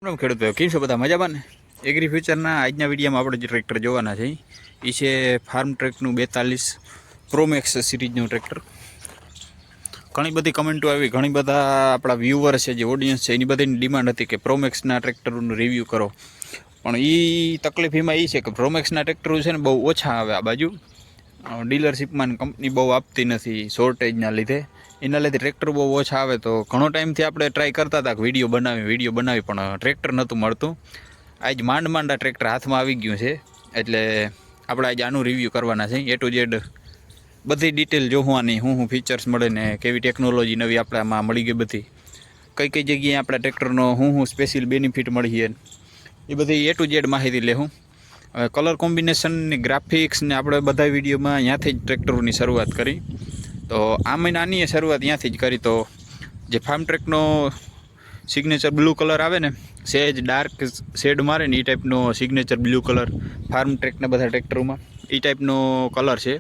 ખેડૂતો કેમ છો બધા મજામાં ને? એગ્રી ફ્યુચરના આજના વિડીયોમાં આપણે જે ટ્રેક્ટર જોવાના છે એ છે ફાર્મ ટ્રેકનું 42 પ્રોમેક્સ સિરીઝનું ટ્રેક્ટર. ઘણી બધી કમેન્ટો આવી, ઘણી બધા આપણા વ્યુઅર છે, જે ઓડિયન્સ છે, એની બધીની ડિમાન્ડ હતી કે પ્રોમેક્સના ટ્રેક્ટરનું રિવ્યૂ કરો. પણ એ તકલીફ એમાં એ છે કે પ્રોમેક્સના ટ્રેક્ટરો છે ને બહુ ઓછા આવે આ બાજુ. ડીલરશીપમાં કંપની બહુ આપતી નથી શોર્ટેજના લીધે. એના લીધે ટ્રેક્ટર બહુ ઓછા આવે. તો ઘણો ટાઈમથી આપણે ટ્રાય કરતા હતા કે વિડીયો બનાવી પણ ટ્રેક્ટર નહોતું મળતું. આજ માંડ આ ટ્રેક્ટર હાથમાં આવી ગયું છે, એટલે આપણે આજે આનું રિવ્યૂ કરવાના છે. A to Z બધી ડિટેલ જોવાની, શું ફીચર્સ મળે ને કેવી ટેકનોલોજી નવી આપણે આમાં મળી ગઈ, બધી કઈ જગ્યાએ આપણા ટ્રેક્ટરનો શું સ્પેશિયલ બેનિફિટ મળી છે એ બધી A to Z માહિતી લેવું. હવે કલર કોમ્બિનેશન ને ગ્રાફિક્સ ને આપણે બધા વિડીયોમાં અહીંયાથી જ ટ્રેક્ટરોની શરૂઆત કરી. તો આ મહિનાની શરૂઆત ત્યાંથી જ કરી. તો જે ફાર્મ ટ્રેકનો સિગ્નેચર બ્લુ કલર આવે ને, સહેજ ડાર્ક શેડ મારે ને એ ટાઈપનો સિગ્નેચર બ્લુ કલર ફાર્મ ટ્રેકના બધા ટ્રેક્ટરોમાં એ ટાઈપનો કલર છે.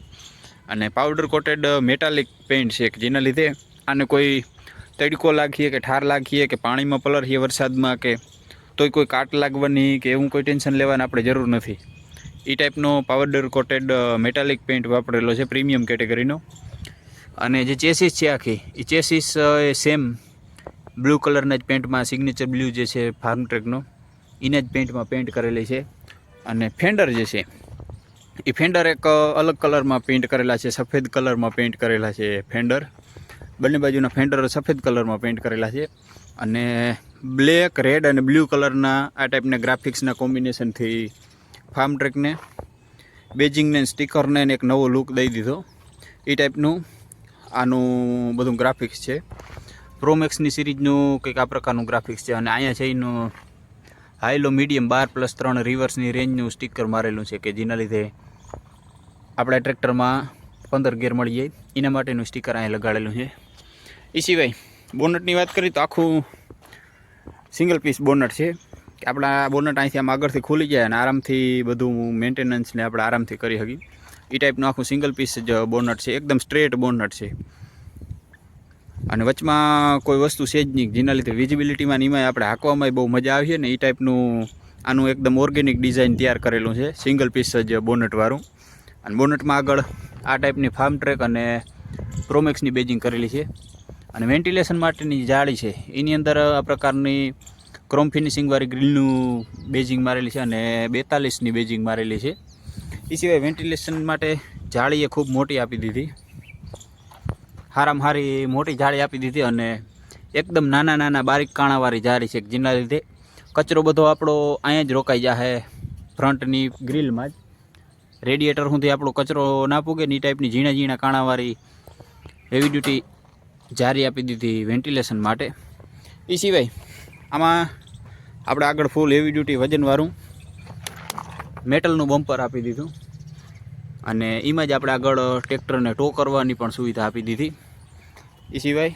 અને પાવડર કોટેડ મેટાલિક પેઇન્ટ છે કે જેના લીધે આને કોઈ તડકો લાગીએ કે ઠાર લાગીએ કે પાણીમાં પલળીએ વરસાદમાં કે તોય કોઈ કાટ લાગવાની કે એવું કોઈ ટેન્શન લેવાની આપણે જરૂર નથી. એ ટાઈપનો પાવડર કોટેડ મેટાલિક પેઇન્ટ વાપરેલો છે, પ્રીમિયમ કેટેગરીનો. અને જે ચેસીસ છે આખી, એ ચેસીસ એ સેમ બ્લુ કલરના જ પેન્ટમાં સિગ્નેચર બ્લુ જે છે ફાર્મ ટ્રેકનો એને જ પેન્ટમાં પેન્ટ કરેલી છે. અને ફેન્ડર જે છે એ ફેન્ડર એક અલગ કલરમાં પેઇન્ટ કરેલા છે, સફેદ કલરમાં પેઇન્ટ કરેલા છે ફેન્ડર. બંને બાજુના ફેન્ડર સફેદ કલરમાં પેઇન્ટ કરેલા છે. અને બ્લેક, રેડ અને બ્લુ કલરના આ ટાઈપના ગ્રાફિક્સના કોમ્બિનેશનથી ફાર્મ ટ્રેકને બેજિંગને સ્ટીકરને એક નવો લુક દઈ દીધો. એ ટાઈપનું આનું બધું ગ્રાફિક્સ છે. પ્રોમેક્સની સિરીઝનું કંઈક આ પ્રકારનું ગ્રાફિક્સ છે. અને અહીંયા છે એનું હાઈ લો મીડિયમ 12+3 રિવર્સની રેન્જનું સ્ટીકર મારેલું છે કે જેના લીધે આપણા ટ્રેક્ટરમાં 15 ગેર મળી જાય, એના માટેનું સ્ટીકર અહીંયા લગાડેલું છે. એ સિવાય બોનટની વાત કરીએ તો આખું સિંગલ પીસ બોનટ છે કે આપણા બોનટ અહીંથી આમ આગળથી ખુલી જાય અને આરામથી બધું મેન્ટેનન્સને આપણે આરામથી કરી શકીએ. એ ટાઈપનું આખું સિંગલ પીસ જ બોનટ છે, એકદમ સ્ટ્રેટ બોનટ છે. અને વચમાં કોઈ વસ્તુ છે જ નહીં, જેના લીધે વિઝિબિલિટીમાં એમાં આપણે હાંકવામાં બહુ મજા આવી છે ને. એ ટાઈપનું આનું એકદમ ઓર્ગેનિક ડિઝાઇન તૈયાર કરેલું છે, સિંગલ પીસ જ બોનટવાળું. અને બોનટમાં આગળ આ ટાઈપની ફાર્મ ટ્રેક અને પ્રોમેક્સની બેજિંગ કરેલી છે. અને વેન્ટિલેશન માટેની જાળી છે એની અંદર આ પ્રકારની ક્રોમ ફિનિશિંગવાળી ગ્રીલનું બેજિંગ મારેલી છે અને 42ની બેજિંગ મારેલી છે. એ સિવાય વેન્ટિલેશન માટે જાળી એ ખૂબ મોટી આપી દીધી, હારામાં હારી મોટી જાળી આપી દીધી. અને એકદમ નાના બારીક કાણાવાળી જાળી છે જેના લીધે કચરો બધો આપણો અહીંયા જ રોકાઈ જાય ફ્રન્ટની ગ્રીલમાં જ. રેડિએટર સુધી આપણો કચરો ના પૂગે ને એ ટાઈપની ઝીણા કાણાવાળી હેવી ડ્યુટી જારી આપી દીધી વેન્ટિલેશન માટે. એ સિવાય આમાં આપણે આગળ ફૂલ હેવી ડ્યુટી વજનવાળું મેટલનું બમ્પર આપી દીધું. અને એમાં જ આપણે આગળ ટ્રેક્ટરને ટો કરવાની પણ સુવિધા આપી દીધી. એ સિવાય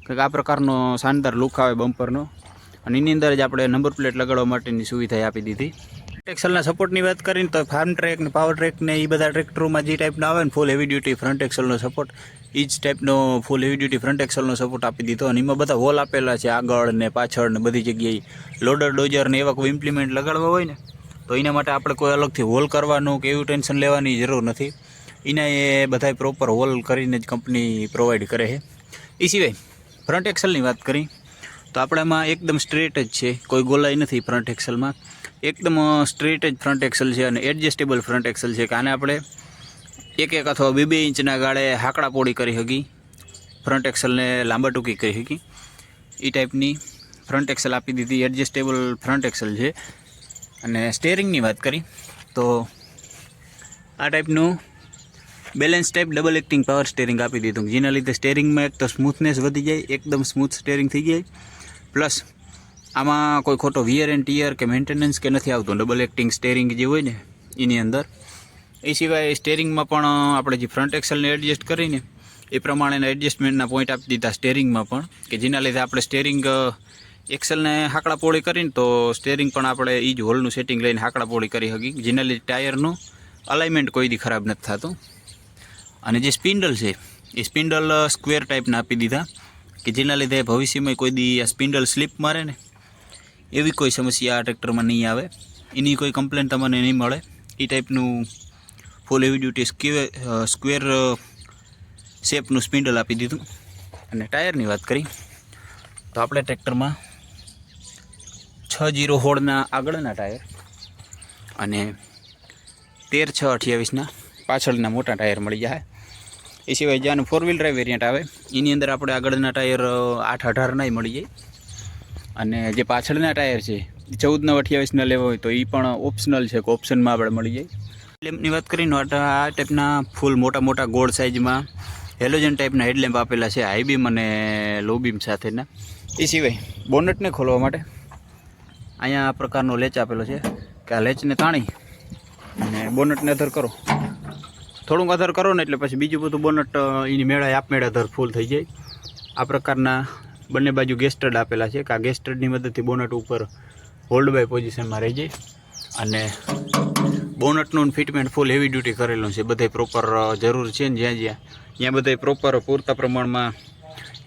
કંઈક આ પ્રકારનો શાનદાર લુક આવે બમ્પરનો. અને એની અંદર જ આપણે નંબર પ્લેટ લગાડવા માટેની સુવિધા આપી દીધી. ફ્રન્ટ એક્સલના સપોર્ટની વાત કરીને તો ફાર્મ ટ્રેક ને પાવર ટ્રેક ને એ બધા ટ્રેક્ટરોમાં જે ટાઈપનો આવે ને ફૂલ હેવી ડ્યુટી ફ્રન્ટ એક્સલનો સપોર્ટ, એ જ ટાઈપનો ફૂલ હેવી ડ્યુટી ફ્રન્ટ એક્સલનો સપોર્ટ આપી દીધો. અને એમાં બધા હોલ આપેલા છે આગળ ને પાછળ ને બધી જગ્યાએ. લોડર ડોઝર ને એવા કોઈ ઇમ્પ્લિમેન્ટ લગાડવા હોય ને તો એના માટે આપણે કોઈ અલગથી હોલ કરવાનું કે એવું ટેન્શન લેવાની જરૂર નથી. એના એ બધા પ્રોપર હોલ કરીને જ કંપની પ્રોવાઈડ કરે છે. એ સિવાય ફ્રન્ટ એક્સલની વાત કરી તો આપણામાં એકદમ સ્ટ્રેટ જ છે, કોઈ ગોલાઈ નથી ફ્રન્ટ એક્સલમાં. એકદમ સ્ટ્રેટ જ ફ્રન્ટ એક્સલ છે અને એડજસ્ટેબલ ફ્રન્ટ એક્સલ છે કે આને આપણે 1 અથવા 2 ઇંચના ગાળે હાકડા પોળી કરી શકી, ફ્રન્ટ એક્સલને લાંબા ટૂંકી કરી શકી. એ ટાઈપની ફ્રન્ટ એક્સલ આપી દીધી, એડજસ્ટેબલ ફ્રન્ટ એક્સલ છે. અને સ્ટેરિંગની વાત કરી તો આ ટાઈપનું balance type double acting power steering આપી દીધું, જેના લીધે સ્ટેરિંગમાં એક તો સ્મૂથનેસ વધી જાય, એકદમ સ્મૂથ સ્ટેરિંગ થઈ જાય. પ્લસ આમાં કોઈ ખોટો વિયર એન્ડ ટીયર કે મેન્ટેનન્સ કે નથી આવતું ડબલ એક્ટિંગ સ્ટેરિંગ જે હોય ને એની અંદર. એ સિવાય સ્ટેરિંગમાં પણ આપણે જે ફ્રન્ટ એક્સલને એડજસ્ટ કરીને એ પ્રમાણેના એડજસ્ટમેન્ટના પોઈન્ટ આપી દીધા સ્ટેરિંગમાં પણ, કે જેના લીધે આપણે સ્ટેરિંગ એક્સલને હાકડા પોળી કરીને તો સ્ટેરિંગ પણ આપણે એ જ હોલનું સેટિંગ લઈને હાકડા પોળી કરી શકીએ, જેના લીધે ટાયરનું અલાઇનમેન્ટ કોઈ દી ખરાબ નથી થતું. અને જે સ્પિન્ડલ છે એ સ્પિન્ડલ સ્ક્વેર ટાઈપના આપી દીધા કે જેના લીધે ભવિષ્યમાં કોઈ દી આ સ્પિન્ડલ સ્લીપ મારે ને એવી કોઈ સમસ્યા આ ટ્રેક્ટરમાં નહીં આવે, એની કોઈ કમ્પ્લેન તમને નહીં મળે. એ ટાઈપનું ફૂલ હેવી ડ્યુટી સ્ક્વેર શેપનું સ્પિન્ડલ આપી દીધું. અને ટાયરની વાત કરી તો આપણે ટ્રેક્ટરમાં 6/0 આગળના ટાયર અને 13/6/28 પાછળના મોટા ટાયર મળી જાય. એ સિવાય જ્યાંનું 4 વ્હીલ ડ્રાઈવ વેરિયન્ટ આવે એની અંદર આપણે આગળના ટાયર 8/18 મળી જાય. અને જે પાછળના ટાયર છે 14/28 લેવા હોય તો એ પણ ઓપ્શનલ છે, કે ઓપ્શનમાં આપણે મળી જાય. હેડલેમ્પની વાત કરીને આ ટાઈપના ફૂલ મોટા ગોળ સાઇઝમાં હેલોજન ટાઈપના હેડલેમ્પ આપેલા છે, હાઈ બીમ અને લો બીમ સાથેના. એ સિવાય બોનટને ખોલવા માટે અહીંયા આ પ્રકારનો લેચ આપેલો છે, કે આ લેચને તાણી અને બોનટને અધર કરો. થોડુંક અધર કરો ને એટલે પછી બીજું બધું બોનટ એની મેળા આપમેળે અધર ફૂલ થઈ જાય. આ પ્રકારના બંને બાજુ ગેસ્ટર્ડ આપેલા છે, કે આ ગેસ્ટર્ડની મદદથી બોનટ ઉપર હોલ્ડ બાય પોઝિશનમાં રહી જાય. અને બોનટનું ફિટમેન્ટ ફૂલ હેવી ડ્યુટી કરેલું છે, બધે પ્રોપર જરૂર છે ને જ્યાં બધે પ્રોપર પૂરતા પ્રમાણમાં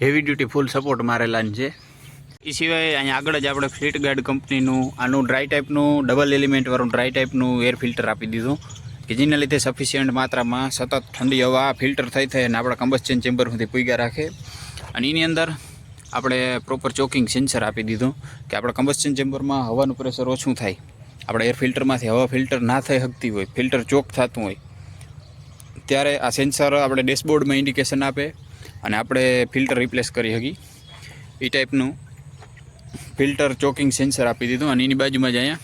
હેવી ડ્યુટી ફૂલ સપોર્ટ મારેલા છે. એ સિવાય અહીંયા આગળ જ આપણે ફ્લીટ ગાર્ડ કંપનીનું આનું ડ્રાય ટાઈપનું ડબલ એલિમેન્ટવાળું ડ્રાય ટાઈપનું એર ફિલ્ટર આપી દીધું, કે જેના લીધે સફિશિયન્ટ માત્રામાં સતત ઠંડી હવા ફિલ્ટર થઈ અને આપણા કમ્બસ્ચન ચેમ્બરમાંથી પૂગ્યા રાખે. અને એની અંદર આપણે પ્રોપર ચોકિંગ સેન્સર આપી દીધું, કે આપણા કમ્બસ્ચન ચેમ્બરમાં હવાનું પ્રેશર ઓછું થાય. આપણે એર ફિલ્ટરમાંથી હવા ફિલ્ટર ના થઈ શકતી હોય, ફિલ્ટર ચોક થતું હોય, ત્યારે આ સેન્સર આપણે ડેશબોર્ડમાં ઇન્ડિકેશન આપે અને આપણે ફિલ્ટર રિપ્લેસ કરી શકીએ. એ ટાઈપનું ફિલ્ટર ચોકિંગ સેન્સર આપી દીધું. અને એની બાજુમાં જ અહીંયા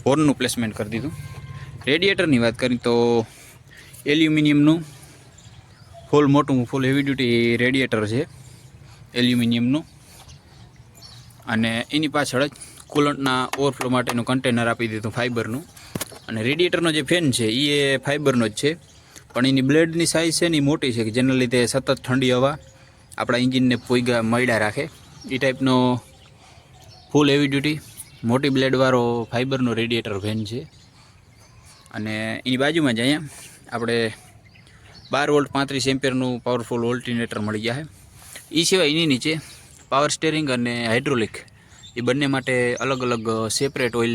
હોર્નનું પ્લેસમેન્ટ કરી દીધું. રેડિએટરની વાત કરીએ તો એલ્યુમિનિયમનું ફૂલ હેવી ડ્યુટી રેડિએટર છે એલ્યુમિનિયમનું. અને એની પાછળ જ કુલન્ટના ઓવરફ્લો માટેનું કન્ટેનર આપી દીધું ફાઇબરનું. અને રેડિએટરનો જે ફેન છે એ ફાઇબરનો જ છે, પણ એની બ્લેડની સાઇઝ છે ને એ મોટી છે, કે જેના લીધે સતત ઠંડી હવા આપણા એન્જિનને મળ્યા રાખે. એ ટાઈપનો ફૂલ હેવી ડ્યુટી મોટી બ્લેડવાળો ફાઇબરનો રેડિએટર ફેન છે. અને એની બાજુમાં જ અહીંયા આપણે 12 વોલ્ટ 35 એમ્પિયરનું પાવરફુલ ઓલ્ટરનેટર મળી ગયા છે. એ સિવાય એની નીચે પાવર સ્ટેરિંગ અને હાઇડ્રોલિક એ બંને માટે અલગ અલગ સેપરેટ ઓઇલ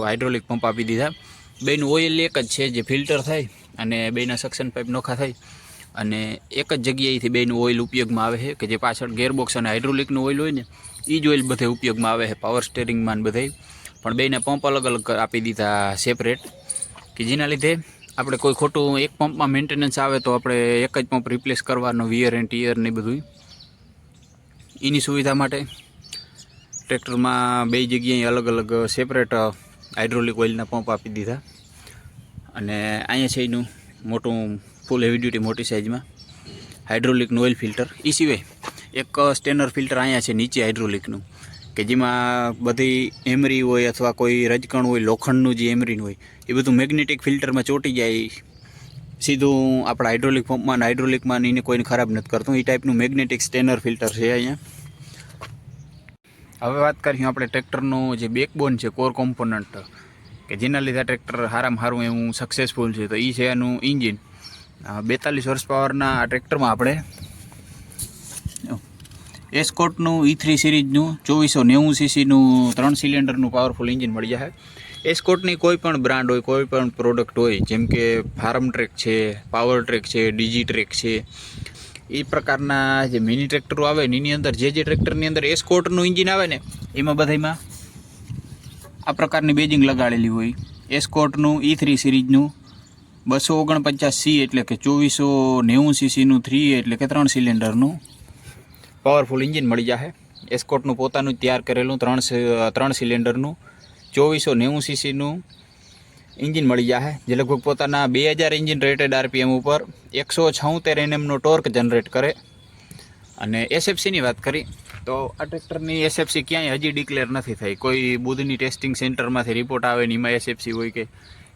હાઇડ્રોલિક પંપ આપી દીધા. બેનું ઓઇલ એક જ છે, જે ફિલ્ટર થાય અને બેના સક્શન પાઇપ નોખા થાય અને એક જ જગ્યાએથી બેનું ઓઇલ ઉપયોગમાં આવે છે, કે જે પાછળ ગેરબોક્સ અને હાઇડ્રોલિકનું ઓઇલ હોય ને એ જ ઓઇલ બધે ઉપયોગમાં આવે છે, પાવર સ્ટેરિંગમાં બધે. પણ બેના પંપ અલગ અલગ આપી દીધા સેપરેટ, કે જેના લીધે આપણે કોઈ ખોટું એક પંપમાં મેન્ટેનન્સ આવે તો આપણે એક જ પંપ રિપ્લેસ કરવાનો, વિયર એન્ડ ટીયર ને બધું. એની સુવિધા માટે ટ્રેક્ટરમાં બે જગ્યાએ અલગ અલગ સેપરેટ હાઇડ્રોલિક ઓઇલના પંપ આપી દીધા. અને અહીંયા છે એનું મોટું ફૂલ હેવી ડ્યુટી મોટી સાઇઝમાં હાઇડ્રોલિકનું ઓઇલ ફિલ્ટર. એ સિવાય એક સ્ટેનર ફિલ્ટર અહીંયા છે નીચે હાઇડ્રોલિકનું, કે જેમાં બધી એમરી હોય અથવા કોઈ રજકણ હોય, લોખંડનું જે એમરીન હોય એ બધું મેગ્નેટિક ફિલ્ટરમાં ચોંટી જાય સીધું આપણા હાઇડ્રોલિક પંપમાં અને હાઇડ્રોલિકમાં એને કોઈને ખરાબ નથી કરતું. એ ટાઈપનું મેગ્નેટિક સ્ટેનર ફિલ્ટર છે અહીંયા. હવે વાત કરીએ આપણે ટ્રેક્ટરનું જે બેકબોન છે, કોર કોમ્પોનન્ટ, કે જેના લીધે ટ્રેક્ટર સારામાં સારું એવું સક્સેસફુલ છે, તો એ છે એનું ઇન્જિન. 42 હોર્સ પાવરના આ ટ્રેક્ટરમાં આપણે એસ્કોર્ટનું E3 સિરીઝનું 2490 સીસીનું 3 સિલિન્ડરનું પાવરફુલ ઇન્જિન મળી જાય. એસ્કોર્ટની કોઈ પણ બ્રાન્ડ હોય, કોઈ પણ પ્રોડક્ટ હોય, જેમ કે ફાર્મ ટ્રેક છે, પાવર ટ્રેક છે, ડીજી ટ્રેક છે, એ પ્રકારના જે મિની ટ્રેક્ટરો આવે ને એની અંદર જે ટ્રેક્ટરની અંદર એસ્કોર્ટનું ઇન્જિન આવે ને એમાં બધામાં આ પ્રકારની બેજિંગ લગાડેલી હોય. એસ્કોર્ટનું E3 સિરીઝનું 249C એટલે કે 2490 સીસીનું 3 એટલે કે 3 સિલિન્ડરનું પાવરફુલ ઇન્જિન મળી જશે. એસ્કોર્ટનું પોતાનું તૈયાર કરેલું 3 સિલિન્ડરનું 2490 સીસીનું ઇન્જિન મળી જશે, જે લગભગ પોતાના 2000 ઇન્જિન રેટેડ RPM ઉપર 176 Nmનો ટોર્ક જનરેટ કરે. અને SFCની વાત કરી તો આ ટ્રેક્ટરની SFC ક્યાંય હજી ડિક્લેર નથી થઈ. કોઈ બુધની ટેસ્ટિંગ સેન્ટરમાંથી રિપોર્ટ આવે ને એમાં SFC હોય કે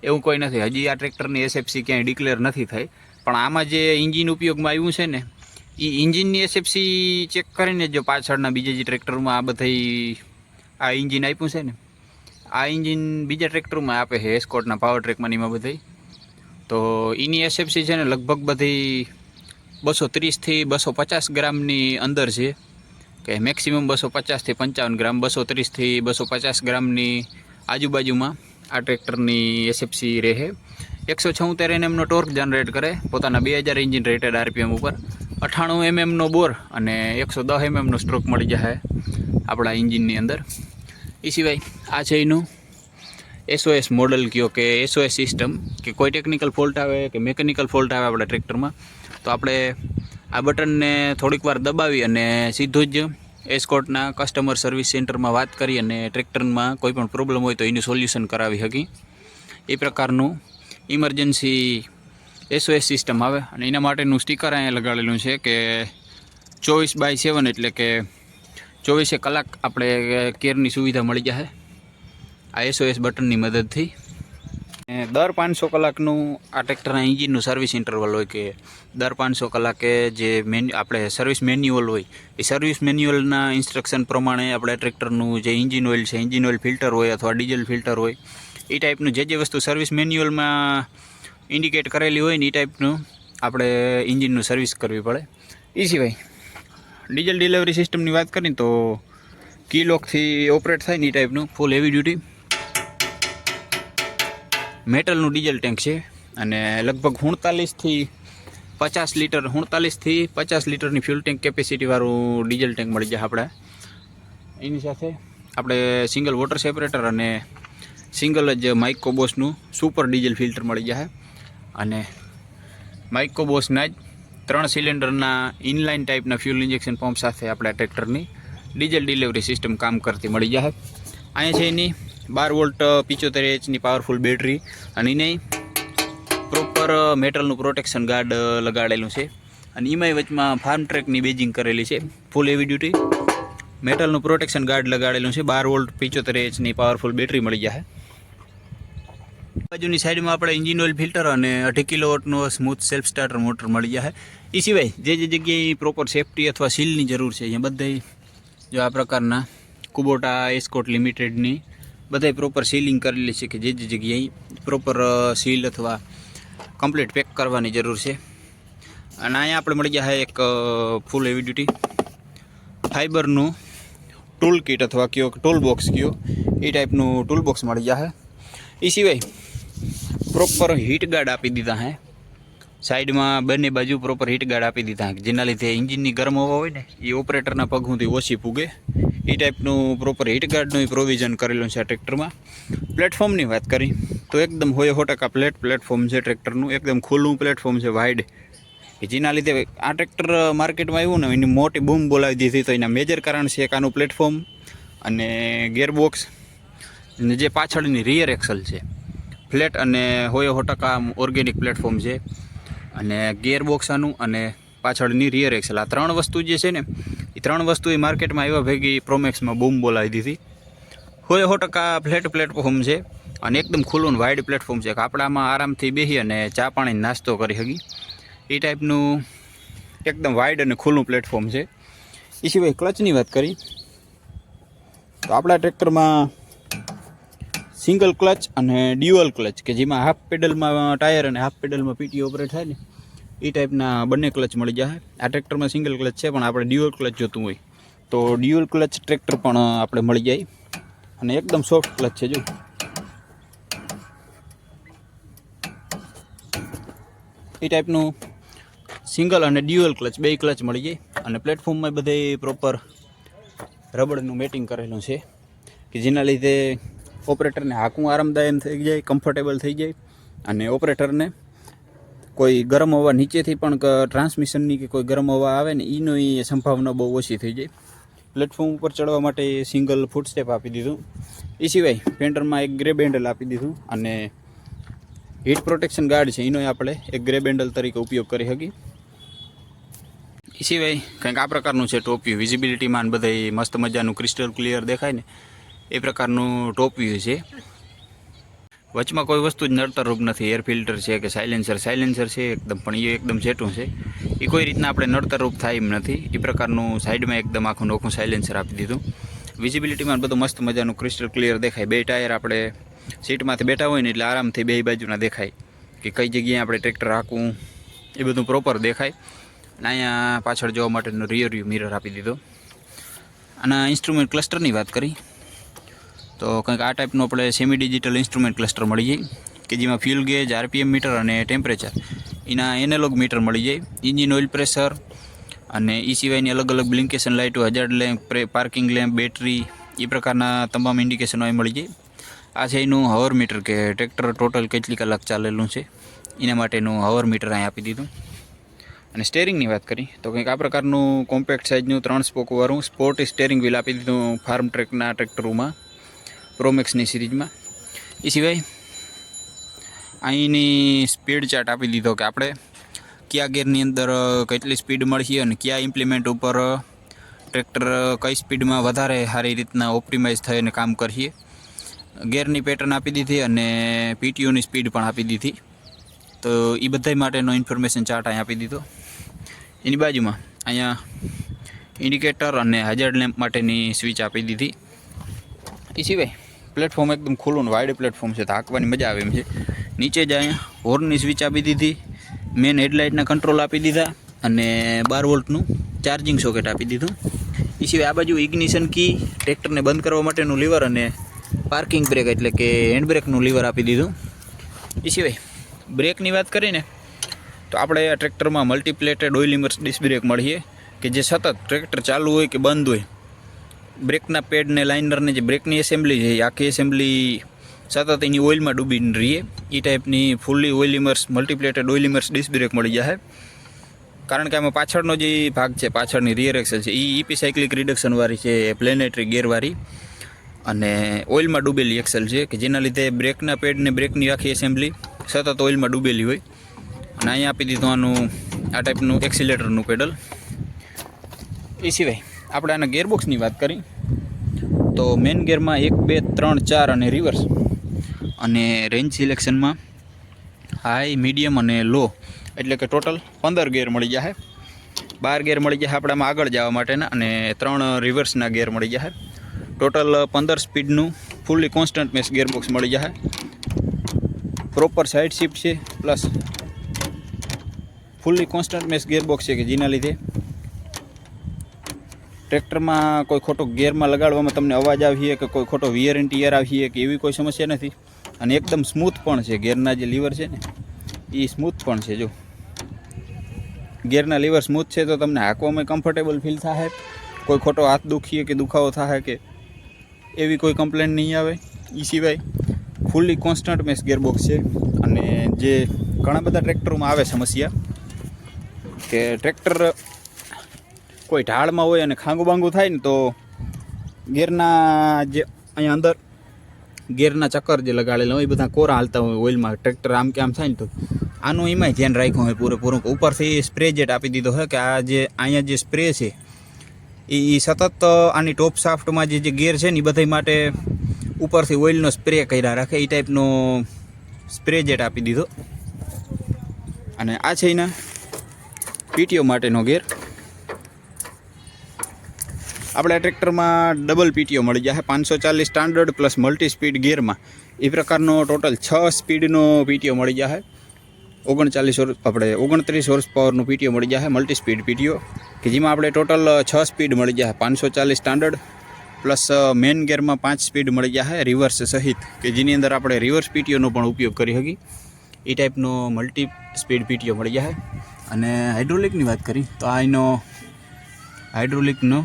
એવું કોઈ નથી. હજી આ ટ્રેક્ટરની SFC ક્યાંય ડિક્લેર નથી થઈ. પણ આમાં જે ઇન્જિન ઉપયોગમાં આવ્યું છે ને એ ઇન્જિનની SFC ચેક કરીને જો પાછળના બીજા જે ટ્રેક્ટરમાં આ બધી આ ઇન્જિન આપ્યું છે ને આ ઇન્જિન બીજા ટ્રેક્ટરમાં આપે છે, એસ્કોર્ટના પાવર ટ્રેકમાં એમાં બધી, તો એની SFC છે ને લગભગ બધી 230 થી 250 ગ્રામની અંદર છે. કે મેક્સિમમ 250 થી 55 ગ્રામ, 230 થી 250 ગ્રામની આજુબાજુમાં આ ટ્રેક્ટરની એસએફસી રહે. 176 Nm નો ટોર્ક જનરેટ કરે, પોતાના 2000 એન્જિન રેટેડ આરપીએમ ઉપર, 98 mm નો બોર અને 110 mm નો સ્ટ્રોક મળી જશે આપણા એન્જિનની અંદર. એ સિવાય આ છે એનું SOS મોડલ કયો કે SOS સિસ્ટમ, કે કોઈ ટેકનિકલ ફોલ્ટ આવે કે મિકેનિકલ ફોલ્ટ આવે આપણા ટ્રેક્ટરમાં, તો આપણે આ બટનને થોડીક વાર દબાવી અને સીધું જ એસ્કોર્ટના કસ્ટમર સર્વિસ સેન્ટરમાં વાત કરી અને ટ્રેક્ટરમાં કોઈ પણ પ્રોબ્લેમ હોય તો એનું સોલ્યુશન કરાવી શકી. એ પ્રકારનું ઇમરજન્સી SOS સિસ્ટમ આવે. અને એના માટેનું સ્ટીકર અહીંયા લગાડેલું છે કે 24/7 એટલે કે 24 કલાક આપણે કેરની સુવિધા મળી જશે આ SOS બટનની મદદથી. દર 500 કલાકનું આ ટ્રેક્ટરના એન્જિનનું સર્વિસ ઇન્ટરવલ હોય, કે દર 500 કલાકે જે આપણે સર્વિસ મેન્યુઅલ હોય એ સર્વિસ મેન્યુઅલના ઇન્સ્ટ્રક્શન પ્રમાણે આપણે ટ્રેક્ટરનું જે એન્જિન ઓઇલ છે, એન્જિન ઓઇલ ફિલ્ટર હોય અથવા ડીઝલ ફિલ્ટર હોય, એ ટાઈપનું જે વસ્તુ સર્વિસ મેન્યુઅલમાં ઇન્ડિકેટ કરેલી હોય ને એ ટાઈપનું આપણે એન્જિનનું સર્વિસ કરવી પડે. એ સિવાય ડીઝલ ડિલિવરી સિસ્ટમની વાત કરીએ તો કી લોકથી ઓપરેટ થાય ને એ ટાઈપનું ફૂલ હેવી ડ્યુટી મેટલનું ડીઝલ ટેન્ક છે. અને લગભગ 48 થી 50 લીટરની ફ્યુલ ટેન્ક કેપેસિટીવાળું ડીઝલ ટેન્ક મળી જાય આપણે. એની સાથે આપણે સિંગલ વોટર સેપરેટર અને સિંગલ જ માઇક્રોબોસનું સુપર ડીઝલ ફિલ્ટર મળી જાય. અને માઇક્રોબોસના જ 3 સિલિન્ડરના ઇનલાઇન ટાઈપના ફ્યુલ ઇન્જેક્શન પંપ સાથે આપણા ટ્રેક્ટરની ડીઝલ ડિલિવરી સિસ્ટમ કામ કરતી મળી જાય. અહીંયા છે એની 12 વોલ્ટ 75 Hની પાવરફુલ બેટરી અને એને પ્રોપર મેટલનું પ્રોટેક્શન ગાર્ડ લગાડેલું છે. અને એમાંય વચમાં ફાર્મ ટ્રેકની બેજિંગ કરેલી છે, ફૂલ હેવી ડ્યુટી મેટલનું પ્રોટેક્શન ગાર્ડ લગાડેલું છે. 12 વોલ્ટ 75 Hની પાવરફુલ બેટરી મળી જાય. બાજુની સાઈડમાં આપણે એન્જિન ઓઇલ ફિલ્ટર અને 2.5 કિલોવોટનો સ્મૂથ સેલ્ફ સ્ટાર્ટર મોટર મળી જાય. એ સિવાય જે જગ્યાએ પ્રોપર સેફટી અથવા સીલની જરૂર છે અહીંયા બધે જો આ પ્રકારના કુબોટા એસ્કોર્ટ લિમિટેડની બધાય પ્રોપર સીલિંગ કરેલી છે, કે જે જગ્યાએ પ્રોપર સીલ અથવા કમ્પ્લીટ પેક કરવાની જરૂર છે. અને અહીંયા આપણે મળી જાય એક ફૂલ હેવી ડ્યુટી ફાઈબરનું ટૂલ કિટ અથવા કયો ટૂલ બોક્સ કયો એ ટાઈપનું ટૂલ બોક્સ મળી જાય. એ સિવાય પ્રોપર હીટ ગાર્ડ આપી દીધા હે, સાઈડમાં બંને બાજુ પ્રોપર હીટ ગાર્ડ આપી દીધા, જેના લીધે એન્જિનની ગરમ હવા હોય ને એ ઓપરેટરના પગ સુધી ઓછી પૂગે. એ ટાઈપનું પ્રોપર હીટ ગાર્ડનું પ્રોવિઝન કરેલું છે આ ટ્રેક્ટરમાં. પ્લેટફોર્મની વાત કરી તો એકદમ 100% પ્લેટફોર્મ છે ટ્રેક્ટરનું, એકદમ ખુલ્લું પ્લેટફોર્મ છે, વાઇડ, કે જેના લીધે આ ટ્રેક્ટર માર્કેટમાં આવ્યું ને એની મોટી બૂમ બોલાવી દીધી. તો એના મેજર કારણ છે એક આનું પ્લેટફોર્મ અને ગિયરબોક્સ અને જે પાછળની રિયર એક્સલ છે ફ્લેટ અને 100% ઓર્ગેનિક પ્લેટફોર્મ છે. અને ગિયરબોક્સ આનું અને પાછળની રિયર એક્સલ, આ 3 વસ્તુ જે છે ને એ 3 વસ્તુ એ માર્કેટમાં આવ્યા ભેગી પ્રોમેક્સમાં બૂમ બોલાવી દીધી. 100% ફ્લેટ પ્લેટફોર્મ છે અને એકદમ ખુલ્લું ને વાઇડ પ્લેટફોર્મ છે, કે આપણામાં આરામથી બેસી અને ચા પાણી નાસ્તો કરી શકી એ ટાઈપનું એકદમ વાઇડ અને ખુલ્લું પ્લેટફોર્મ છે. એ સિવાય ક્લચની વાત કરી તો આપણા ટ્રેક્ટરમાં સિંગલ ક્લચ અને ડ્યુઅલ ક્લચ, કે જેમાં હાફ પેડલમાં ટાયર અને હાફ પેડલમાં પીટી ઓપરેટ થાય ને એ ટાઈપના બંને ક્લચ મળી જાય. આ ટ્રેક્ટરમાં સિંગલ ક્લચ છે, પણ આપણે ડ્યુઅલ ક્લચ જોતું હોય તો ડ્યુઅલ ક્લચ ટ્રેક્ટર પણ આપણે મળી જાય. અને એકદમ સોફ્ટ ક્લચ છે, જો એ ટાઈપનું સિંગલ અને ડ્યુઅલ ક્લચ બે ક્લચ મળી જાય. અને પ્લેટફોર્મમાં બધે પ્રોપર રબડનું મેટિંગ કરેલું છે, કે જેના લીધે ઓપરેટરને હાંકવું આરામદાયક થઈ જાય, કમ્ફર્ટેબલ થઈ જાય. અને ઓપરેટરને કોઈ ગરમ હવા નીચેથી પણ ટ્રાન્સમિશનની કે કોઈ ગરમ હવા આવે ને એની સંભાવના બહુ ઓછી થઈ જાય. પ્લેટફોર્મ ઉપર ચડવા માટે સિંગલ ફૂટ સ્ટેપ આપી દીધું. એ સિવાય ફેન્ડરમાં એક ગ્રેબ હેન્ડલ આપી દીધું અને હીટ પ્રોટેક્શન ગાર્ડ છે એનો આપણે એક ગ્રેબ હેન્ડલ તરીકે ઉપયોગ કરી શકીએ. એ સિવાય કંઈક આ પ્રકારનું છે ટોપ વ્યૂ, વિઝિબિલિટીમાં બધાય મસ્ત મજાનું ક્રિસ્ટલ ક્લિયર દેખાય ને એ પ્રકારનું ટોપ વ્યૂ છે. વચમાં કોઈ વસ્તુ જ નડતરરૂપ નથી, એર ફિલ્ટર છે કે સાયલેન્સર છે એકદમ, પણ એ એકદમ સેટું છે, એ કોઈ રીતના આપણે નડતરરૂપ થાય એમ નથી. એ પ્રકારનું સાઈડમાં એકદમ આખું નોખું સાયલેન્સર આપી દીધું. વિઝિબિલિટીમાં બધું મસ્ત મજાનું ક્રિસ્ટલ ક્લિયર દેખાય. બે ટાયર આપણે સીટમાંથી બેઠા હોય ને એટલે આરામથી બે બાજુના દેખાય, કે કઈ જગ્યાએ આપણે ટ્રેક્ટર હાંકવું એ બધું પ્રોપર દેખાય. અને અહીંયા પાછળ જોવા માટેનો રિયર વ્યૂ મિરર આપી દીધો. આના ઇન્સ્ટ્રુમેન્ટ ક્લસ્ટરની વાત કરી તો કંઈક આ ટાઈપનું આપણે સેમી ડિજિટલ ઇન્સ્ટ્રુમેન્ટ ક્લસ્ટર મળી જાય કે જેમાં ફ્યુલ ગેજ, RPM મીટર અને ટેમ્પરેચર એના એનાલોગ મીટર મળી જાય, ઇન્જિન ઓઇલ પ્રેશર અને એ સિવાયની અલગ અલગ બ્લિંકેશન લાઇટો, હજાર્ડ લેમ્પ, પાર્કિંગ લેમ્પ, બેટરી એ પ્રકારના તમામ ઇન્ડિકેશનો અહીં મળી જાય. આ છે એનું હવર મીટર કે ટ્રેક્ટર ટોટલ કેટલી કલાક ચાલેલું છે એના માટેનું હવર મીટર અહીં આપી દીધું. અને સ્ટેરિંગની વાત કરી તો કંઈક આ પ્રકારનું કોમ્પેક્ટ સાઇઝનું 3 સ્પોકવાળું સ્પોર્ટી સ્ટેરિંગ વ્હીલ આપી દીધું ફાર્મ ટ્રેકના ટ્રેક્ટરોમાં, પ્રોમેક્સની સિરીઝમાં. એ સિવાય અહીંની સ્પીડ ચાર્ટ આપી દીધો કે આપણે કયા ગેરની અંદર કેટલી સ્પીડ મળશે અને કયા ઇમ્પ્લિમેન્ટ ઉપર ટ્રેક્ટર કઈ સ્પીડમાં વધારે સારી રીતના ઓપ્ટિમાઇઝ થઈને કામ કરીએ. ગેરની પેટર્ન આપી દીધી અને PTOની સ્પીડ પણ આપી દીધી. તો એ બધા માટેનો ઇન્ફોર્મેશન ચાર્ટ અહીં આપી દીધો. એની બાજુમાં અહીંયા ઇન્ડિકેટર અને હજાર્ડ લેમ્પ માટેની સ્વિચ આપી દીધી. એ સિવાય પ્લેટફોર્મ એકદમ ખુલ્લું વાઇડ પ્લેટફોર્મ છે, તો હાંકવાની મજા આવે એમ છે. નીચે જ અહીંયા હોર્નની સ્વિચ આપી દીધી, મેન હેડલાઇટના કંટ્રોલ આપી દીધા અને 12 વોલ્ટનું ચાર્જિંગ સોકેટ આપી દીધું. એ સિવાય આ બાજુ ઇગ્નિશન કી, ટ્રેક્ટરને બંધ કરવા માટેનું લીવર અને પાર્કિંગ બ્રેક એટલે કે હેન્ડ બ્રેકનું લીવર આપી દીધું. એ સિવાય બ્રેકની વાત કરીને તો આપણે આ ટ્રેક્ટરમાં મલ્ટીપ્લેટેડ ઓઇલ ઇમર્સ ડિસ્ક બ્રેક મળીએ કે જે સતત ટ્રેક્ટર ચાલુ હોય કે બંધ હોય બ્રેકના પેડને લાઇનરને જે બ્રેકની એસેમ્બલી છે એ આખી એસેમ્બલી સતત એની ઓઇલમાં ડૂબીને રહીએ એ ટાઈપની fully oil immerse multi plated oil immerse disc brake મળી જાય. કારણ કે આમાં પાછળનો જે ભાગ છે, પાછળની રિયર એક્સેલ છે, એ EP સાયક્લિક રિડક્શનવાળી છે, પ્લેનેટરી ગેરવાળી અને ઓઇલમાં ડૂબેલી એક્સેલ છે કે જેના લીધે બ્રેકના પેડને બ્રેકની આખી એસેમ્બલી સતત ઓઇલમાં ડૂબેલી હોય. અને અહીંયા આપી દીધું આનું આ ટાઈપનું એક્સિલેટરનું પેડલ. એ સિવાય આપણે આના ગેરબોક્સની વાત કરી તો મેઇન ગેરમાં 1, 2, 3, 4 અને રિવર્સ અને રેન્જ સિલેક્શનમાં હાઈ, મીડિયમ અને લો એટલે કે ટોટલ 15 ગેર મળી જાય. 12 ગેર મળી જાય આપણામાં આગળ જવા માટેના અને 3 રિવર્સના ગેર મળી જાય. ટોટલ 15 સ્પીડનું ફૂલ્લી કોન્સ્ટન્ટ મેશ ગેરબોક્સ મળી જાય. પ્રોપર સાઇડ શિફ્ટ છે plus fully constant mesh gearbox છે કે જેના લીધે ટ્રેક્ટરમાં કોઈ ખોટો ગેરમાં લગાડવામાં તમને અવાજ આવીએ કે કોઈ ખોટો વિયર એન્ડ ટીયર આવીએ કે એવી કોઈ સમસ્યા નથી. અને એકદમ સ્મૂથ પણ છે. ગેરના જે લીવર છે ને એ સ્મૂથ પણ છે. જો ગેરના લીવર સ્મૂથ છે તો તમને હાંકવામાં કમ્ફર્ટેબલ ફીલ થાય, કોઈ ખોટો હાથ દુખીએ કે દુખાવો થાય કે એવી કોઈ કમ્પ્લેન નહીં આવે. એ સિવાય ફૂલ્લી કોન્સ્ટન્ટ મેશ ગેરબોક્સ છે. અને જે ઘણા બધા ટ્રેક્ટરોમાં આવે સમસ્યા કે ટ્રેક્ટર કોઈ ઢાળમાં હોય અને ખાંગું બાંગું થાય ને તો ગેરના જે અહીંયા અંદર ગેરના ચક્કર જે લગાડેલા હોય એ બધા કોરા હાલતા હોય ઓઇલમાં, ટ્રેક્ટર આમ કે આમ થાય ને તો આનું એમાંય ધ્યાન રાખ્યું હોય પૂરેપૂરું. ઉપરથી સ્પ્રે જેટ આપી દીધો હોય કે આ જે અહીંયા જે સ્પ્રે છે એ સતત આની ટોપ શાફ્ટમાં જે ગેર છે ને એ બધા માટે ઉપરથી ઓઇલનો સ્પ્રે કર્યા રાખે એ ટાઈપનો સ્પ્રે જેટ આપી દીધો. અને આ છે એના PTO માટેનો ગેર. આપણે આ ટ્રેક્ટરમાં ડબલ PTO મળી જાય 540 સ્ટાન્ડર્ડ પ્લસ મલ્ટી સ્પીડ ગેરમાં. એ પ્રકારનો ટોટલ 6 સ્પીડનો PTO મળી જાય. 29 હોર્સ પાવરનું PTO મળી જાય મલ્ટી સ્પીડ PTO કે જેમાં આપણે ટોટલ 6 સ્પીડ મળી જાય. 540 સ્ટાન્ડર્ડ પ્લસ મેઇન ગેરમાં 5 સ્પીડ મળી જાય રિવર્સ સહિત કે જેની અંદર આપણે રિવર્સ PTOનો પણ ઉપયોગ કરી શકીએ. એ ટાઈપનો મલ્ટી સ્પીડ PTO મળી જાય. અને હાઇડ્રોલિકની વાત કરી તો આ એનો હાઇડ્રોલિકનો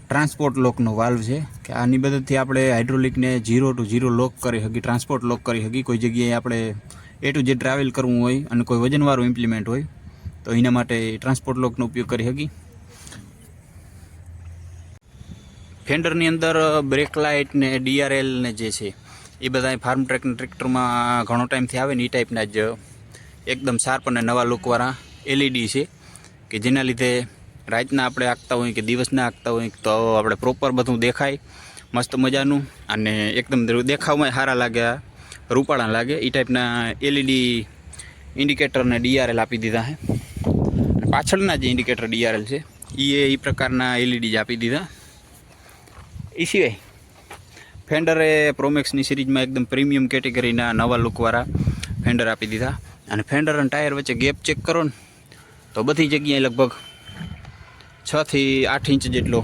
ટ્રાન્સપોર્ટ લોકનો વાલ્વ છે કે આની મદદથી આપણે હાઇડ્રોલિકને 0 to 0 લોક કરી શકીએ, ટ્રાન્સપોર્ટ લોક કરી શકીએ. કોઈ જગ્યાએ આપણે A to Z ટ્રાવેલ કરવું હોય અને કોઈ વજનવાળું ઇમ્પ્લિમેન્ટ હોય તો એના માટે ટ્રાન્સપોર્ટ લોકનો ઉપયોગ કરી શકીએ. ફેન્ડરની અંદર બ્રેક લાઇટ ને DRL ને જે છે એ બધા ફાર્મ ટ્રેકના ટ્રેક્ટરમાં ઘણો ટાઈમથી આવે ને એ ટાઈપના જ એકદમ શાર્પ અને નવા લુકવાળા LED છે કે જેના લીધે રાતના આપણે આંકતા હોય કે દિવસના આંકતા હોય તો આપણે પ્રોપર બધું દેખાય મસ્ત મજાનું અને એકદમ દેખાવમાં સારા લાગે, રૂપાળા લાગે એ ટાઈપના LED ઇન્ડિકેટરને DRL આપી દીધા છે. પાછળના જે ઇન્ડિકેટર DRL છે એ પ્રકારના LED જ આપી દીધા. એ સિવાય ફેન્ડરે પ્રોમેક્સની સિરીઝમાં એકદમ પ્રીમિયમ કેટેગરીના નવા લુકવાળા ફેન્ડર આપી દીધા. અને ફેન્ડર અને ટાયર વચ્ચે ગેપ ચેક કરો ને તો બધી જગ્યાએ લગભગ 6 થી 8 ઇંચ જેટલો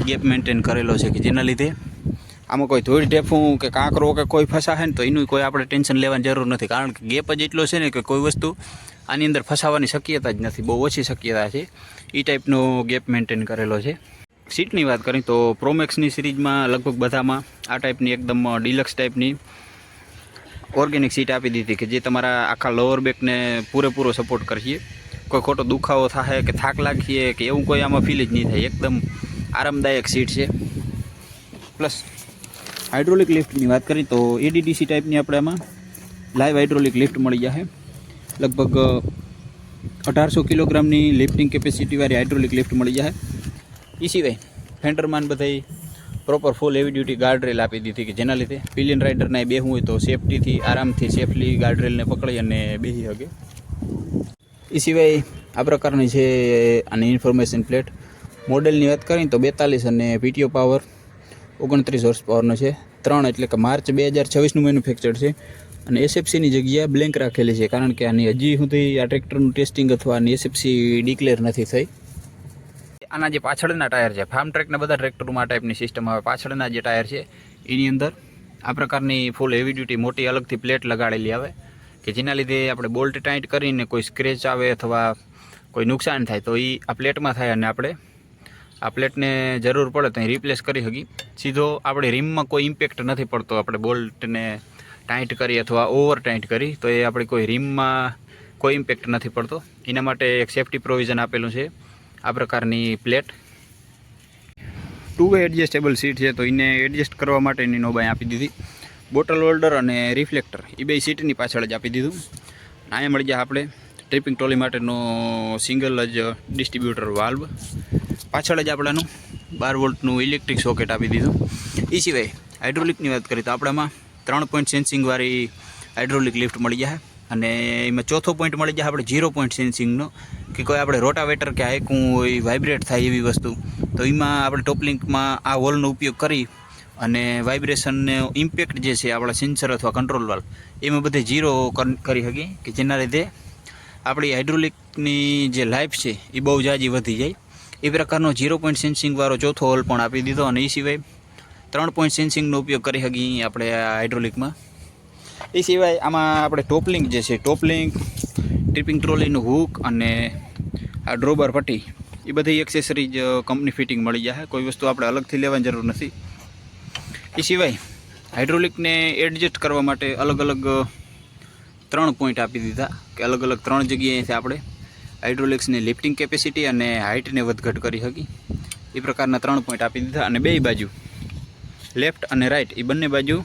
ગેપ મેન્ટેન કરેલો છે કે જેના લીધે આમાં કોઈ ધૂળ ઢેફું કે કાંકરો કે કોઈ ફસાશે ને તો એનું કોઈ આપણે ટેન્શન લેવાની જરૂર નથી, કારણ કે ગેપ જ એટલો છે ને કે કોઈ વસ્તુ આની અંદર ફસાવાની શક્યતા જ નથી, બહુ ઓછી શક્યતા છે. એ ટાઈપનો ગેપ મેન્ટેન કરેલો છે. સીટની વાત કરીએ તો પ્રોમેક્સની સિરીઝમાં લગભગ બધામાં આ ટાઈપની એકદમ ડિલક્સ ટાઈપની ઓર્ગેનિક સીટ આપી દીધી કે જે તમારા આખા લોઅર બેકને પૂરેપૂરો સપોર્ટ કરીએ. કોઈ ખોટો દુખાવો થાય કે થાક લાગીએ કે એવું કોઈ આમાં ફીલ જ નહીં થાય, એકદમ આરામદાયક સીટ છે. પ્લસ હાઇડ્રોલિક લિફ્ટની વાત કરીએ તો એડીડીસી ટાઈપની આપણે આમાં લાઈવ હાઇડ્રોલિક લિફ્ટ મળી જશે. લગભગ 1800 કિલોગ્રામની લિફ્ટિંગ કેપેસિટીવાળી હાઇડ્રોલિક લિફ્ટ મળી જશે. એ સિવાય ફેન્ડરમાન બધાય પ્રોપર ફૂલ હેવી ડ્યુટી ગાર્ડરેલ આપી દીધી કે જેના લીધે પિલિયન રાઇડરને બેહવું હોય તો સેફટીથી આરામથી સેફલી ગાર્ડરેલને પકડી અને બેસી શકે. એ સિવાય આ પ્રકારની છે આની ઇન્ફોર્મેશન પ્લેટ. મોડેલની વાત કરીએ તો 42 અને પીટીઓ પાવર 29 હોર્સ પાવરનો છે. 3 એટલે કે માર્ચ 2026નું મેન્યુફેક્ચર છે અને એસએફસીની જગ્યા બ્લેન્ક રાખેલી છે, કારણ કે આની હજી સુધી આ ટ્રેક્ટરનું ટેસ્ટિંગ અથવા આની એસએફસી ડિક્લેર નથી થઈ. આના જે પાછળના ટાયર છે, ફાર્મ ટ્રેકના બધા ટ્રેક્ટરોમાં આ ટાઈપની સિસ્ટમ આવે. પાછળના જે ટાયર છે એની અંદર આ પ્રકારની ફૂલ હેવી ડ્યુટી મોટી અલગથી પ્લેટ લગાડેલી આવે કે જેના લીધે આપણે બોલ્ટ ટાઈટ કરીને કોઈ સ્ક્રેચ આવે અથવા કોઈ નુકસાન થાય તો એ આ પ્લેટમાં થાય અને આપણે આ પ્લેટને જરૂર પડે તો અહીં રિપ્લેસ કરી શકીએ. સીધો આપણે રીમમાં કોઈ ઇમ્પેક્ટ નથી પડતો. આપણે બોલ્ટને ટાઈટ કરી અથવા ઓવર ટાઈટ કરી તો એ આપણી કોઈ રીમમાં કોઈ ઇમ્પેક્ટ નથી પડતો. એના માટે એક સેફ્ટી પ્રોવિઝન આપેલું છે આ પ્રકારની પ્લેટ. 2 વે એડજસ્ટેબલ સીટ છે તો એને એડજસ્ટ કરવા માટેની નોબાઈ આપી દીધી. બોટલ હોલ્ડર અને રિફ્લેક્ટર એ બે સીટની પાછળ જ આપી દીધું. અહીંયા મળી જાય આપણે ટ્રિપિંગ ટ્રોલી માટેનો સિંગલ જ ડિસ્ટ્રીબ્યુટર વાલ્વ. પાછળ જ આપણાનું 12 વોલ્ટનું ઇલેક્ટ્રિક સોકેટ આપી દીધું. એ સિવાય હાઇડ્રોલિકની વાત કરીએ તો આપણામાં 3 પોઈન્ટ સેન્સિંગવાળી હાઇડ્રોલિક લિફ્ટ મળી જાય અને એમાં ચોથો પોઈન્ટ મળી જાય આપણે 0 પોઈન્ટ સેન્સિંગનો કે કોઈ આપણે રોટાવેટર કે હાઈકું હોય વાઇબ્રેટ થાય એવી વસ્તુ તો એમાં આપણે ટોપલિંકમાં આ હોલનો ઉપયોગ કરી અને વાઇબ્રેશનને ઇમ્પેક્ટ જે છે આપણા સેન્સર અથવા કંટ્રોલ વાલ્વ એમાં બધે 0 કરી શકીએ કે જેના લીધે આપણી હાઇડ્રોલિકની જે લાઈફ છે એ બહુ જાજી વધી જાય. એ પ્રકારનો 0 પોઈન્ટ સેન્સિંગવાળો ચોથો હોલ પણ આપી દીધો અને એ સિવાય 3 પોઈન્ટ સેન્સિંગનો ઉપયોગ કરી શકીએ આપણે આ હાઇડ્રોલિકમાં. એ સિવાય આમાં આપણે ટોપલિંક જે છે, ટોપલિંક, ટ્રિપિંગ ટ્રોલીનું હૂક અને આ ડ્રોબર પટ્ટી એ બધી એક્સેસરીજ કંપની ફિટિંગ મળી જાય. કોઈ વસ્તુ આપણે અલગથી લેવાની જરૂર નથી. એ સિવાય હાઇડ્રોલિકને એડજસ્ટ કરવા માટે અલગ અલગ 3 પોઈન્ટ આપી દીધા કે અલગ અલગ 3 જગ્યાએથી આપણે હાઇડ્રોલિક્સની લિફ્ટિંગ કેપેસિટી અને હાઇટને વધઘટ કરી શકી. એ પ્રકારના 3 પોઈન્ટ આપી દીધા અને બે બાજુ લેફ્ટ અને રાઈટ એ બંને બાજુ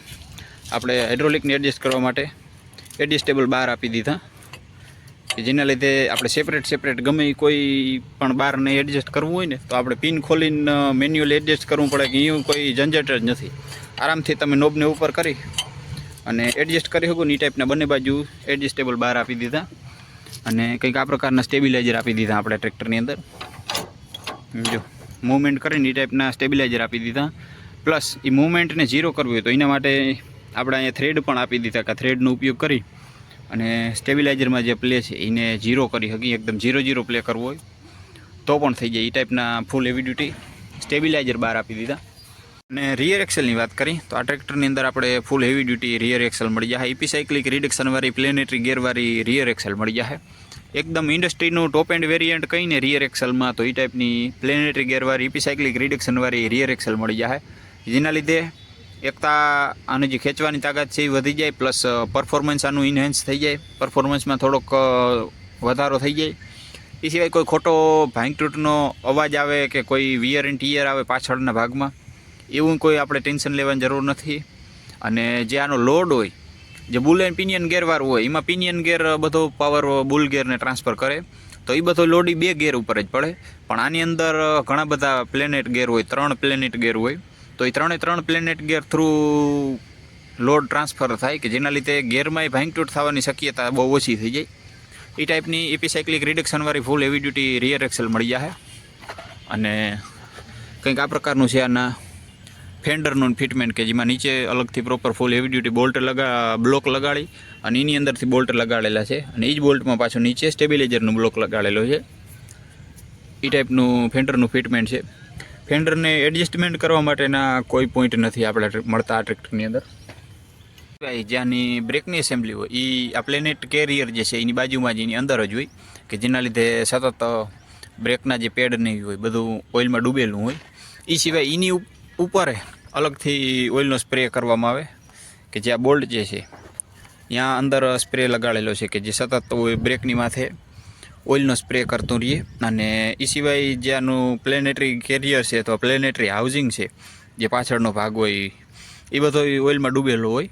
આપણે હાઇડ્રોલિકને એડજસ્ટ કરવા માટે એડજસ્ટેબલ બાર આપી દીધા કે જેના લીધે આપણે સેપરેટ ગમે કોઈ પણ બારને એડજસ્ટ કરવું હોય ને તો આપણે પિન ખોલીને મેન્યુઅલ એડજસ્ટ કરવું પડે કે એવું કોઈ ઝંઝટ જ નથી. આરામથી તમે નોબને ઉપર કરી અને એડજસ્ટ કરી શકો ને એ ટાઈપના બંને બાજુ એડજસ્ટેબલ બાર આપી દીધા અને કંઈક આ પ્રકારના સ્ટેબિલાઇઝર આપી દીધા આપણે ટ્રેક્ટરની અંદર. જો મૂવમેન્ટ કરીને એ ટાઈપના સ્ટેબિલાઇઝર આપી દીધા. પ્લસ એ મૂવમેન્ટને 0 કરવી હોય તો એના માટે આપણે અહીંયા થ્રેડ પણ આપી દીધા કે થ્રેડનો ઉપયોગ કરી અને સ્ટેબિલાઇઝરમાં જે પ્લે છે એને 0 કરી શકીએ. એકદમ 0 પ્લે કરવો હોય તો પણ થઈ જાય. એ ટાઈપના ફૂલ હેવી ડ્યુટી સ્ટેબિલાઇઝર બાર આપી દીધા. અને રિયર એક્સેલની વાત કરીએ તો આ ટ્રેક્ટરની અંદર આપણે full heavy duty rear axle મળી જાય. ઇપીસાઇક્લિક રિડક્શનવાળી પ્લેનેટરી ગેરવાળી રિયર એક્સેલ મળી જાય. એકદમ ઇન્ડસ્ટ્રીનું ટોપ એન્ડ વેરિયન્ટ કહીને રિયર એક્સેલમાં તો એ ટાઈપની પ્લેનેટરી ગેરવાળી ઇપીસાઇક્લિક રિડક્શનવાળી રિયર એક્સેલ મળી જાય. જેના લીધે એકતા આની જે ખેંચવાની તાકાત છે એ વધી જાય, પ્લસ પરફોર્મન્સ આનું ઇન્હેન્સ થઈ જાય, પરફોર્મન્સમાં થોડોક વધારો થઈ જાય. એ સિવાય કોઈ ખોટો ભાંગ તૂટનો અવાજ આવે કે કોઈ વિયર એન્ડ ટીયર આવે પાછળના ભાગમાં એવું કોઈ આપણે ટેન્શન લેવાની જરૂર નથી. અને જે આનો લોડ હોય જે બુલ એન્ડ પિનિયન ગેરવાળું હોય એમાં પિનિયન ગેર બધો પાવર બુલ ગેરને ટ્રાન્સફર કરે તો એ બધો લોડ 2 ગેર ઉપર જ પડે. પણ આની અંદર ઘણા બધા પ્લેનેટ ગેર હોય, 3 પ્લેનેટ ગેર હોય તો એ 3 પ્લેનેટ ગેર થ્રુ લોડ ટ્રાન્સફર થાય કે જેના લીધે ગેરમાંય ભાંગતૂટ થવાની શક્યતા બહુ ઓછી થઈ જાય. એ ટાઈપની ઇપીસાઇક્લિક રિડક્શનવાળી full heavy duty rear axle મળી જાય. અને કંઈક આ પ્રકારનું છે આના ફેન્ડરનું ફિટમેન્ટ કે જેમાં નીચે અલગથી પ્રોપર ફૂલ હેવી ડ્યુટી બ્લોક લગાડી અને એની અંદરથી બોલ્ટ લગાડેલા છે અને એ જ બોલ્ટમાં પાછું નીચે સ્ટેબિલાઇઝરનું બ્લોક લગાડેલો છે. એ ટાઈપનું ફેન્ડરનું ફિટમેન્ટ છે. ફેન્ડરને એડજસ્ટમેન્ટ કરવા માટેના કોઈ પોઈન્ટ નથી આપણે મળતા આ ટ્રેક્ટરની અંદર. જ્યાંની બ્રેકની એસેમ્બલી હોય એ આ પ્લેનેટ કેરિયર જે છે એની બાજુમાં જ એની અંદર જ હોય, કે જેના લીધે સતત બ્રેકના જે પેડ નહીં હોય બધું ઓઇલમાં ડૂબેલું હોય. એ સિવાય એની ઉપર અલગથી ઓઇલનો સ્પ્રે કરવામાં આવે, કે જે આ બોલ્ટ જે છે ત્યાં અંદર સ્પ્રે લગાડેલો છે, કે જે સતત બ્રેકની માથે ઓઇલનો સ્પ્રે કરતું રહીએ. અને એ સિવાય જે આનું પ્લેનેટરી કેરિયર છે અથવા પ્લેનેટરી હાઉસિંગ છે, જે પાછળનો ભાગ હોય એ બધો ઓઇલમાં ડૂબેલો હોય,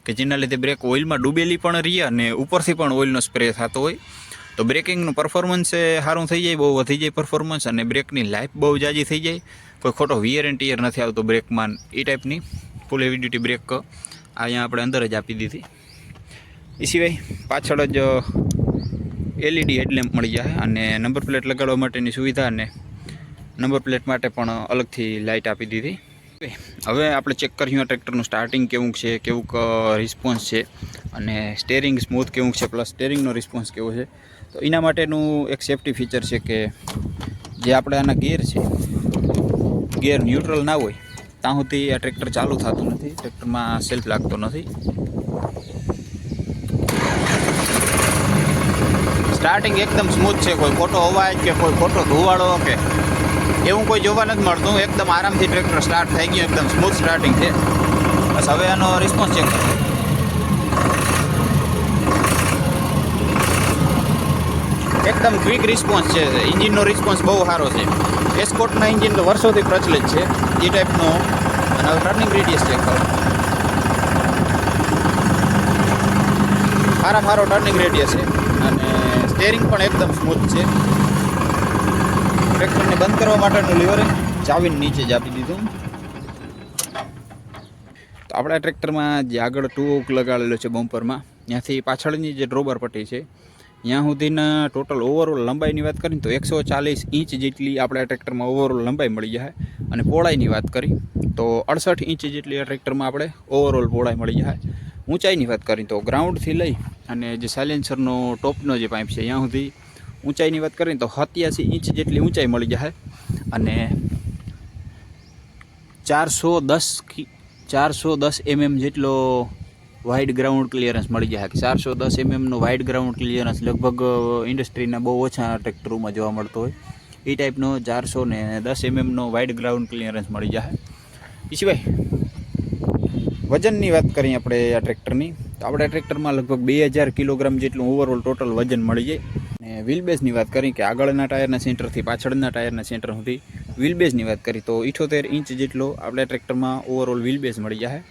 કે જેના લીધે બ્રેક ઓઇલમાં ડૂબેલી પણ રહીએ અને ઉપરથી પણ ઓઇલનો સ્પ્રે થતો હોય. તો બ્રેકિંગનું પરફોર્મન્સ એ સારું થઈ જાય, બહુ વધી જાય પરફોર્મન્સ, અને બ્રેકની લાઈફ બહુ જાજી થઈ જાય. કોઈ ખોટો વિયર એન્ડ ટીયર નથી આવતો બ્રેકમાં. એ ટાઈપની ફૂલ હેવી ડ્યુટી બ્રેક અહીંયા આપણે અંદર જ આપી દીધી. એ સિવાય પાછળ જ LED હેડલેમ્પ મળી જાય અને નંબર પ્લેટ લગાડવા માટેની સુવિધા અને નંબર પ્લેટ માટે પણ અલગથી લાઇટ આપી દીધી. હવે આપણે ચેક કર્યું ટ્રેક્ટરનું સ્ટાર્ટિંગ કેવું છે, કેવું રિસ્પોન્સ છે, અને સ્ટેરિંગ સ્મૂથ કેવું છે, પ્લસ સ્ટેરિંગનો રિસ્પોન્સ કેવો છે. તો એના માટેનું એક સેફ્ટી ફીચર છે કે જે આપણે આના ગિયર છે, ગિયર ન્યુટ્રલ ના હોય ત્યાં સુધી આ ટ્રેક્ટર ચાલુ થતું નથી, ટ્રેક્ટરમાં સેલ્ફ લાગતો નથી. સ્ટાર્ટિંગ એકદમ સ્મૂથ છે, કોઈ ખોટો અવાજ કે કોઈ ખોટો ધુવાળો કે એવું કોઈ જોવા નથી મળતું. એકદમ આરામથી ટ્રેક્ટર સ્ટાર્ટ થઈ ગયું, એકદમ સ્મૂથ સ્ટાર્ટિંગ છે. બસ હવે આનો રિસ્પોન્સ ચેક કરો. એકદમ ક્વિક રિસ્પોન્સ છે. એન્જિનનો રિસ્પોન્સ બહુ સારો છે. એસ્કોર્ટના એન્જિન તો વર્ષોથી પ્રચલિત છે એ ટાઈપનો. અને હવે ટર્નિંગ રેડિયસ ચેક કરો. સારો ટર્નિંગ રેડિયસ છે અને સ્ટેરિંગ પણ એકદમ સ્મૂથ છે. ટ્રેક્ટરને બંધ કરવા માટેનું લીવર ચાવીને નીચે જ આપી દીધું. તો આપણા ટ્રેક્ટરમાં જે આગળ ટૂંક લગાડેલો છે બમ્પરમાં, ત્યાંથી પાછળની જે ડ્રોબર પટ્ટી છે ત્યાં સુધીના ટોટલ ઓવરઓલ લંબાઈની વાત કરીએ તો 140 ઇંચ જેટલી આપણા ટ્રેક્ટરમાં ઓવરઓલ લંબાઈ મળી જાય. અને પહોળાઈની વાત કરી તો 68 ઇંચ જેટલી આ ટ્રેક્ટરમાં આપણે ઓવરઓલ પહોળાઈ મળી જાય. ઊંચાઈની વાત કરીએ તો ગ્રાઉન્ડથી લઈ અને જે સાયલેન્સરનો ટોપનો જે પાઇપ છે ત્યાં સુધી ઊંચાઈની વાત કરીએ તો 87 ઇંચ જેટલી ઊંચાઈ મળી જાય. અને 410 mm જેટલો વાઇડ ગ્રાઉન્ડ ક્લિયરન્સ મળી જાય. 410 mm વાઇડ ગ્રાઉન્ડ ક્લિયરન્સ લગભગ ઇન્ડસ્ટ્રીના બહુ ઓછા ટ્રેક્ટરોમાં જોવા મળતો હોય. એ ટાઈપનો 410 mm વાઇડ ગ્રાઉન્ડ ક્લિયરન્સ મળી જાય. એ સિવાય વજનની વાત કરીએ આપણે આ ટ્રેક્ટરની તો આપણા ટ્રેક્ટરમાં લગભગ 2000 કિલોગ્રામ જેટલું ઓવરઓલ ટોટલ વજન મળી જાય. અને વ્હીલ બેઝની વાત કરીએ કે આગળના ટાયરના સેન્ટરથી પાછળના ટાયરના સેન્ટર સુધી વ્હીલ બેઝની વાત કરીએ તો 78 ઇંચ જેટલો આપણા ટ્રેક્ટરમાં ઓવરઓલ વ્હીલ બેઝ મળી જાય.